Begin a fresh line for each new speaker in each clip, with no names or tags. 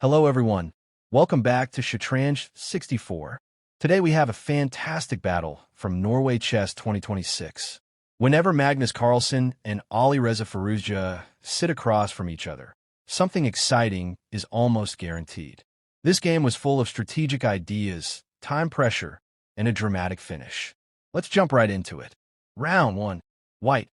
Hello everyone. Welcome back to Shatranj 64. Today we have a fantastic battle from Norway Chess 2026. Whenever Magnus Carlsen and Alireza Firouzja sit across from each other, something exciting is almost guaranteed. This game was full of strategic ideas, time pressure, and a dramatic finish. Let's jump right into it. Round 1. White.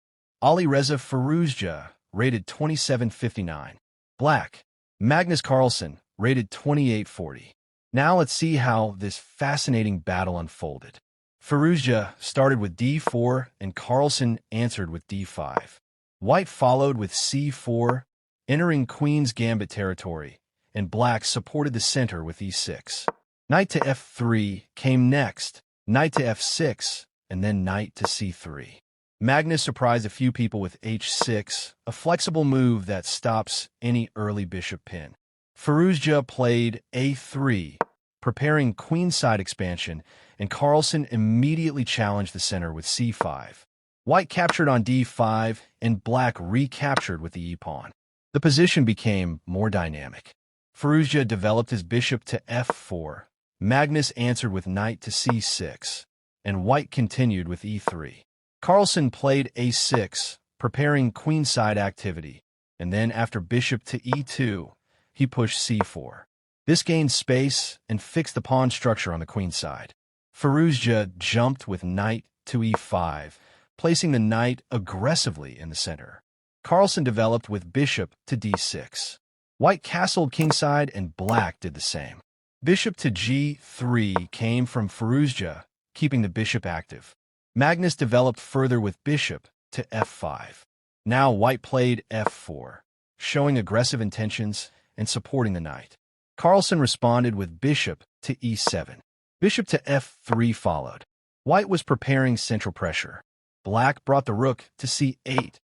Alireza Firouzja, rated 2759. Black. Magnus Carlsen, rated 2840. Now let's see how this fascinating battle unfolded. Firouzja started with d4 and Carlsen answered with d5. White followed with c4, entering Queen's Gambit territory, and Black supported the center with e6. Knight to f3 came next, knight to f6, and then knight to c3. Magnus surprised a few people with h6, a flexible move that stops any early bishop pin. Firouzja played a3, preparing queenside expansion, and Carlsen immediately challenged the center with c5. White captured on d5, and Black recaptured with the e-pawn. The position became more dynamic. Firouzja developed his bishop to f4. Magnus answered with knight to c6, and White continued with e3. Carlsen played a6, preparing queenside activity, and then after bishop to e2, he pushed c4. This gained space and fixed the pawn structure on the queen side. Firouzja jumped with knight to e5, placing the knight aggressively in the center. Carlsen developed with bishop to d6. White castled kingside and Black did the same. Bishop to g3 came from Firouzja, keeping the bishop active. Magnus developed further with bishop to f5. Now White played f4, showing aggressive intentions and supporting the knight. Carlsen responded with bishop to e7. Bishop to f3 followed. White was preparing central pressure. Black brought the rook to c8,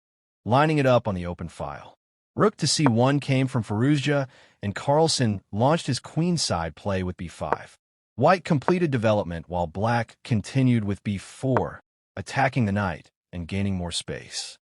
lining it up on the open file. Rook to c1 came from Firouzja, and Carlsen launched his queenside play with b5. White completed development while Black continued with b4, attacking the knight and gaining more space.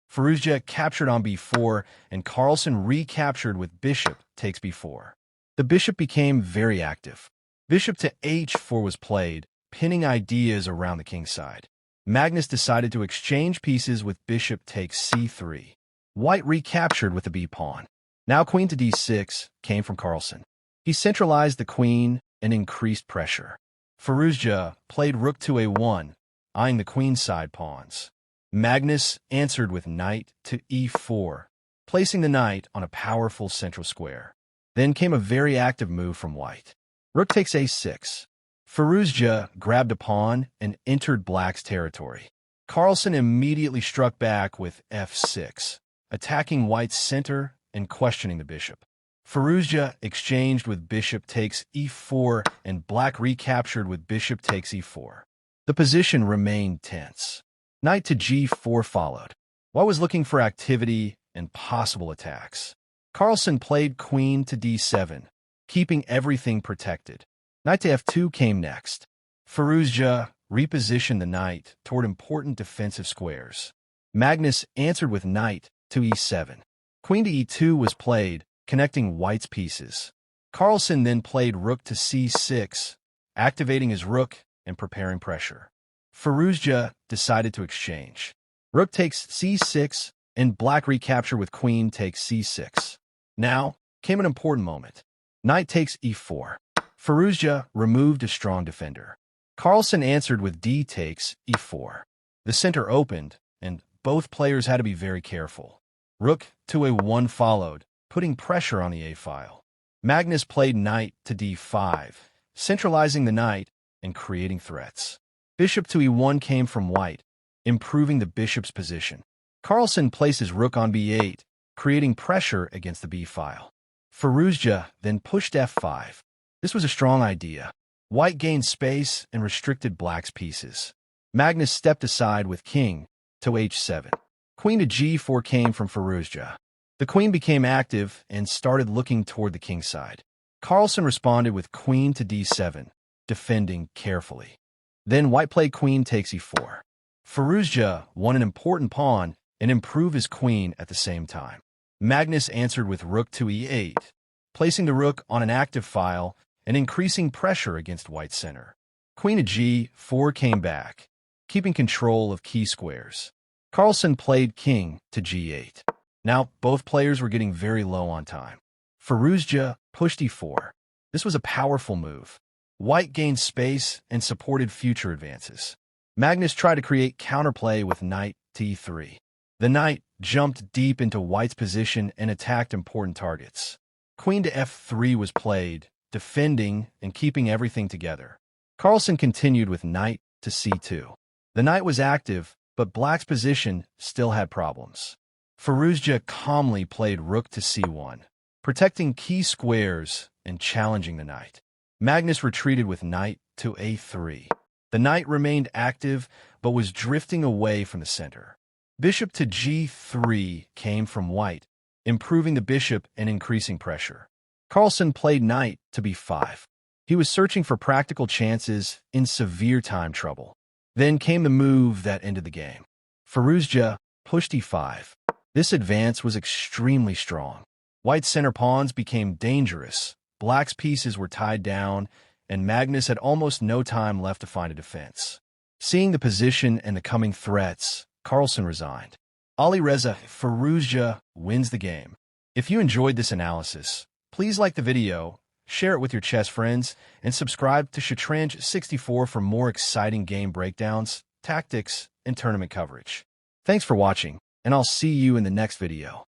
Firouzja captured on b4, and Carlsen recaptured with bishop takes b4. The bishop became very active. Bishop to h4 was played, pinning ideas around the kingside. Magnus decided to exchange pieces with bishop takes c3. White recaptured with the b-pawn. Now queen to d6 came from Carlsen. He centralized the queen and increased pressure. Firouzja played rook to a1, eyeing the queenside pawns. Magnus answered with knight to e4, placing the knight on a powerful central square. Then came a very active move from White. Rook takes a6. Firouzja grabbed a pawn and entered Black's territory. Carlsen immediately struck back with f6, attacking White's center and questioning the bishop. Firouzja exchanged with bishop takes e4, and Black recaptured with bishop takes e4. The position remained tense. Knight to g4 followed. White was looking for activity and possible attacks. Carlsen played queen to d7, keeping everything protected. Knight to f2 came next. Firouzja repositioned the knight toward important defensive squares. Magnus answered with knight to e7. Queen to e2 was played, connecting White's pieces. Carlsen then played rook to c6, activating his rook and preparing pressure. Firouzja decided to exchange. Rook takes c6, and Black recaptured with queen takes c6. Now came an important moment. Knight takes e4. Firouzja removed a strong defender. Carlsen answered with d takes e4. The center opened, and both players had to be very careful. Rook to a1 followed, putting pressure on the a-file. Magnus played knight to d5, centralizing the knight and creating threats. Bishop to e1 came from White, improving the bishop's position. Carlsen placed his rook on b8, creating pressure against the b-file. Firouzja then pushed f5. This was a strong idea. White gained space and restricted Black's pieces. Magnus stepped aside with king to h7. Queen to g4 came from Firouzja. The queen became active and started looking toward the kingside. Carlsen responded with queen to d7, defending carefully. Then White played queen takes e4. Firouzja won an important pawn and improved his queen at the same time. Magnus answered with rook to e8, placing the rook on an active file and increasing pressure against white's center. Queen of g4 came back, keeping control of key squares. Carlsen played king to g8. Now, both players were getting very low on time. Firouzja pushed e4. This was a powerful move. White gained space and supported future advances. Magnus tried to create counterplay with knight to e3. The knight jumped deep into white's position and attacked important targets. Queen to f3 was played, defending and keeping everything together. Carlsen continued with knight to c2. The knight was active, but black's position still had problems. Firouzja calmly played rook to c1, protecting key squares and challenging the knight. Magnus retreated with knight to a3. The knight remained active, but was drifting away from the center. Bishop to g3 came from white, improving the bishop and increasing pressure. Carlsen played knight to b5. He was searching for practical chances in severe time trouble. Then came the move that ended the game. Firouzja pushed e5. This advance was extremely strong. White's center pawns became dangerous, black's pieces were tied down, and Magnus had almost no time left to find a defense. Seeing the position and the coming threats, Carlsen resigned. Alireza Firouzja wins the game. If you enjoyed this analysis, please like the video, share it with your chess friends, and subscribe to Shatranj 64 for more exciting game breakdowns, tactics, and tournament coverage. Thanks for watching, and I'll see you in the next video.